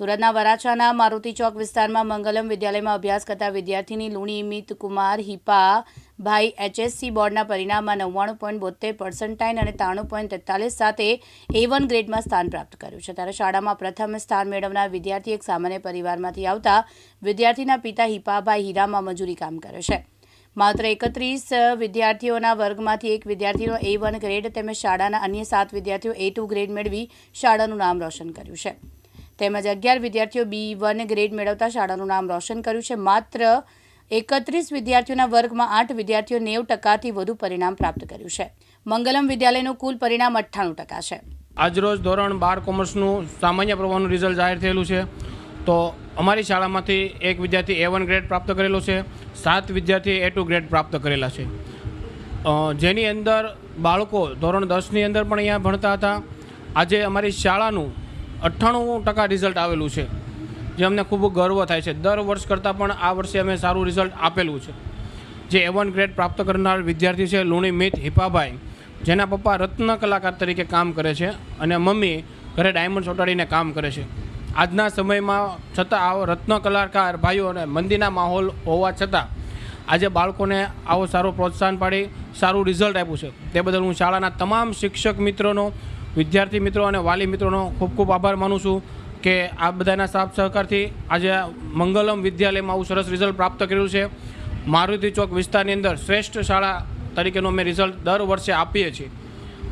સુરતના વરાછાના મારુતિ ચોક વિસ્તારમાં મંગલમ વિદ્યાલયમાં અભ્યાસ કરતા વિદ્યાર્થીની લુણી મિત કુમાર હિપા ભાઈ HSC બોર્ડના પરિણામમાં 99.72% અને 93.43 સાથે A1 ગ્રેડમાં સ્થાન પ્રાપ્ત કર્યું છે। ત્યારે શાળામાં પ્રથમ સ્થાન મેળવનાર વિદ્યાર્થી એક સામાન્ય પરિવારમાંથી આવતા વિદ્યાર્થીના પિતા હિપાભાઈ હીરામાં મજૂરી કામ કરે છે। માત્ર 31 વિદ્યાર્થીઓના વર્ગમાંથી એક વિદ્યાર્થીનો A1 ગ્રેડ તેમજ શાળાના અન્ય 7 વિદ્યાર્થીઓ A2 ગ્રેડ મેળવી શાળાનું નામ રોશન કર્યું છે। તેમજ 11 વિદ્યાર્થીઓ B1 ગ્રેડ મેળવતા શાળાનું નામ રોશન કર્યું છે। માત્ર 31 વિદ્યાર્થીઓના વર્ગમાં 8 વિદ્યાર્થીઓ 90%થી વધુ પરિણામ પ્રાપ્ત કર્યું છે। મંગલમ વિદ્યાલયનું કુલ પરિણામ 98% છે। આજરોજ ધોરણ 12 કોમર્સનું સામાન્ય પ્રવાહનું રિઝલ્ટ જાહેર થયેલું છે। તો અમારી શાળામાંથી એક વિદ્યાર્થી A1 ગ્રેડ પ્રાપ્ત કરેલો છે, 7 વિદ્યાર્થી A2 ગ્રેડ પ્રાપ્ત કરેલા છે, જેની અંદર બાળકો ધોરણ 10ની અંદર પણ અહીંયા ભણતા હતા। આજે અમારી શાળાનું 98% રિઝલ્ટ આવેલું છે, જે અમને ખૂબ ગર્વ થાય છે। દર વર્ષ કરતાં પણ આ વર્ષે અમે સારું રિઝલ્ટ આપેલું છે। જે A1 ગ્રેડ પ્રાપ્ત કરનાર વિદ્યાર્થી છે લુણી મિત હિપાભાઈ, જેના પપ્પા રત્ન કલાકાર તરીકે કામ કરે છે અને મમ્મી ઘરે ડાયમંડ ચોંટાડીને કામ કરે છે। આજના સમયમાં છતાં આવો રત્ન કલાકાર ભાઈઓને મંદીના માહોલ હોવા છતાં આજે બાળકોને આવો સારો પ્રોત્સાહન પાડી સારું રિઝલ્ટ આપ્યું છે। તે બદલ હું શાળાના તમામ શિક્ષક મિત્રોનો, વિદ્યાર્થી મિત્રો અને વાલી મિત્રોનો ખૂબ ખૂબ આભાર માનું છું કે આ બધાના સાથ સહકારથી આજે મંગલમ વિદ્યાલયમાં આવું સરસ રિઝલ્ટ પ્રાપ્ત કર્યું છે। મારુતિ ચોક વિસ્તારની અંદર શ્રેષ્ઠ શાળા તરીકેનું અમે રિઝલ્ટ દર વર્ષે આપીએ છીએ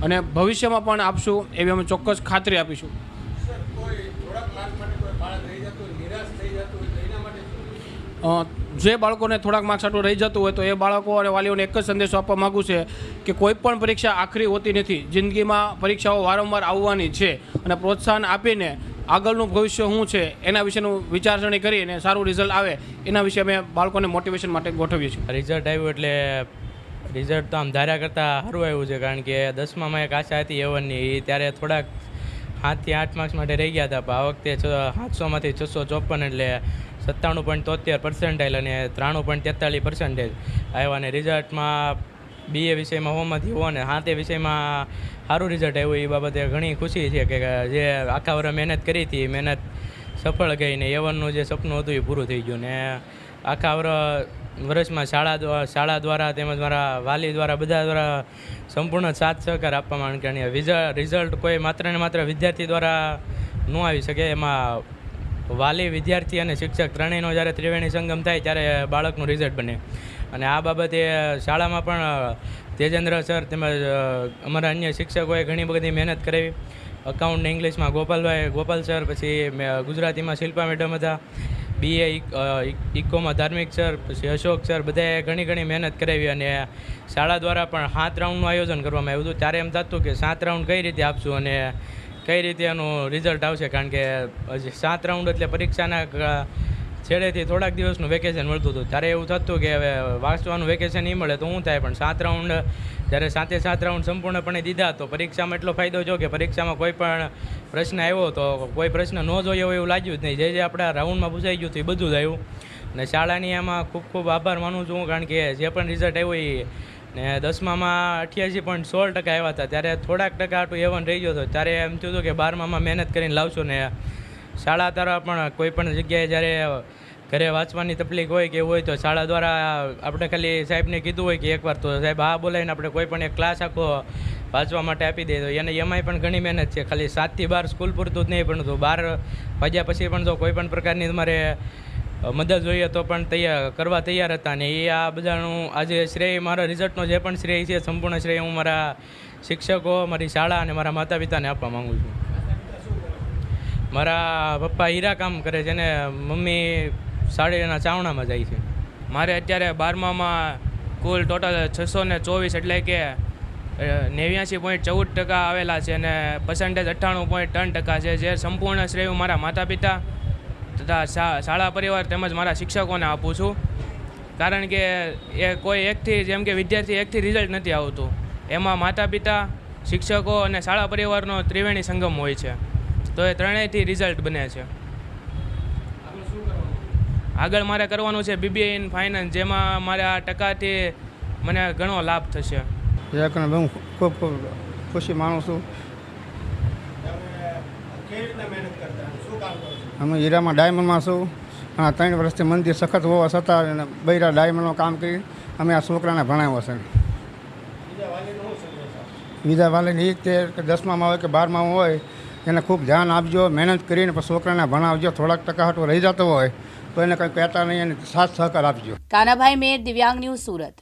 અને ભવિષ્યમાં પણ આપશું એવી અમે ચોક્કસ ખાતરી આપીશું। જે બાળકોને થોડાક માર્ક્સ આટલું રહી જતું હોય તો એ બાળકો અને વાલીઓને એક જ સંદેશો આપવા માગું છે કે કોઈ પણ પરીક્ષા આખરી હોતી નથી। જિંદગીમાં પરીક્ષાઓ વારંવાર આવવાની છે અને પ્રોત્સાહન આપીને આગળનું ભવિષ્ય શું છે એના વિશેનું વિચારસરણી કરી અને સારું રિઝલ્ટ આવે એના વિશે અમે બાળકોને મોટિવેશન માટે ગોઠવીએ છીએ। રિઝલ્ટ આવ્યું એટલે રિઝલ્ટ તો આમ ધાર્યા કરતાં સારું આવ્યું છે, કારણ કે 10મામાં એક આશા હતી A1ની, એ ત્યારે થોડાક 7 થી 8 માર્ક્સ માટે રહી ગયા હતા, પણ આ વખતે 700માંથી 654 એટલે 97.73% અને 93.43% આવ્યા। અને રિઝલ્ટમાં BA વિષયમાં હોમાંથી હો અને 7 વિષયમાં સારું રિઝલ્ટ આવ્યું, એ બાબતે ઘણી ખુશી છે કે જે આખા વર્ષ મહેનત કરી હતી એ મહેનત સફળ ગઈ ને A1નું જે સપનું હતું એ પૂરું થઈ ગયું। ને આખા વર્ષમાં શાળા દ્વારા તેમજ મારા વાલી દ્વારા બધા દ્વારા સંપૂર્ણ સાથ સહકાર આપવામાં, કારણ કે રિઝલ્ટ કોઈ માત્ર ને માત્ર વિદ્યાર્થી દ્વારા ન આવી શકે, એમાં વાલી, વિદ્યાર્થી અને શિક્ષક ત્રણેયનો જ્યારે ત્રિવેણી સંગમ થાય ત્યારે બાળકનું રિઝલ્ટ બને। અને આ બાબતે શાળામાં પણ તેજેન્દ્ર સર તેમજ અમારા અન્ય શિક્ષકોએ ઘણી બધી મહેનત કરાવી। અકાઉન્ટ ને ઇંગ્લિશમાં ગોપાલ સર, પછી ગુજરાતીમાં શિલ્પા મેડમ હતા, BA ઇકોમાં ધાર્મિક સર, પછી અશોક સર, બધાએ ઘણી મહેનત કરાવી અને શાળા દ્વારા પણ 7 રાઉન્ડનું આયોજન કરવામાં આવ્યું હતું। ત્યારે એમ થતું કે 7 રાઉન્ડ કઈ રીતે આપશું અને કઈ રીતે એનું રિઝલ્ટ આવશે, કારણ કે 7 રાઉન્ડ એટલે પરીક્ષાના છેડેથી થોડાક દિવસનું વેકેશન મળતું હતું। ત્યારે એવું થતું કે હવે વાંચવાનું વેકેશન નહીં મળે તો શું થાય, પણ 7 રાઉન્ડ જ્યારે 7 રાઉન્ડ સંપૂર્ણપણે દીધા તો પરીક્ષામાં એટલો ફાયદો જો કે પરીક્ષામાં કોઈ પણ પ્રશ્ન આવ્યો તો કોઈ પ્રશ્ન ન જોઈએ હોય એવું લાગ્યું જ નહીં। જે આપણા રાઉન્ડમાં પૂછાઈ ગયું હતું એ બધું જ આવ્યું। અને શાળાની એમાં ખૂબ આભાર માનું છું, કારણ કે જે પણ રિઝલ્ટ આવ્યું એ ને 10મામાં 88.16% આવ્યા હતા, ત્યારે થોડાક ટકા આટલું A1 રહી ગયો હતો। ત્યારે એમ થયું હતું કે 12મામાં મહેનત કરીને લાવશું ને શાળા દ્વારા પણ કોઈ પણ જગ્યાએ જ્યારે ઘરે વાંચવાની તકલીફ હોય કે એવું હોય તો શાળા દ્વારા આપણે ખાલી સાહેબને કીધું હોય કે એકવાર તો સાહેબ હા બોલાવીને આપણે કોઈ પણ એક ક્લાસ આખો વાંચવા માટે આપી દે, તો એને એમાંય પણ ઘણી મહેનત છે। ખાલી 7 થી 12 સ્કૂલ પૂરતું જ નહીં, પણ તો 12 વાગ્યા પછી પણ જો કોઈ પણ પ્રકારની તમારે મદદ જોઈએ તો પણ કરવા તૈયાર હતા। અને એ આ બધાનું આજે શ્રેય, મારા રિઝલ્ટનો જે પણ શ્રેય છે સંપૂર્ણ શ્રેય હું મારા શિક્ષકો, મારી શાળા અને મારા માતા પિતાને આપવા માગું છું। મારા પપ્પા હીરા કામ કરે છે ને મમ્મી સાડીના ચાવણામાં જાય છે। મારે અત્યારે 12મામાં કુલ ટોટલ 624 એટલે કે 89.14% આવેલા છે અને પર્સન્ટેજ 98.3% છે, જે સંપૂર્ણ શ્રેય હું મારા માતા પિતા તથા શાળા પરિવાર તેમજ મારા શિક્ષકોને આપું છું। કારણ કે એ કોઈ એકથી, જેમ કે વિદ્યાર્થી એકથી રિઝલ્ટ નથી આવતું, એમાં માતા પિતા, શિક્ષકો અને શાળા પરિવારનો ત્રિવેણી સંગમ હોય છે, તો એ ત્રણેયથી રિઝલ્ટ બને છે। આગળ મારે કરવાનું છે BBA ઇન ફાઇનાન્સ, જેમાં મારા ટકાથી મને ઘણો લાભ થશે। હું ખૂબ ખુશી માનું છું। કેવી રીતના મહેનત કરતા, શું કામ કરો છો? અમે હીરામાં ડાયમંડમાં છું અને 3 વર્ષથી મંદિર સખત હોવા છતાં અને બૈરા ડાયમંડનું કામ કરી અમે આ છોકરાને ભણાવ્યો છે. બીજા વાલીને એ જ કે 10માં હોય કે 12માં હોય એને ખૂબ ધ્યાન આપજો, મહેનત કરીને પછી છોકરાને ભણાવજો. થોડાક ટકા હાટો રહી જતો હોય તો એને કંઈ કહેતા નહીં અને સાથ સહકાર આપજો. કાનાભાઈ મેર, દિવ્યાંગ ન્યૂઝ, સુરત.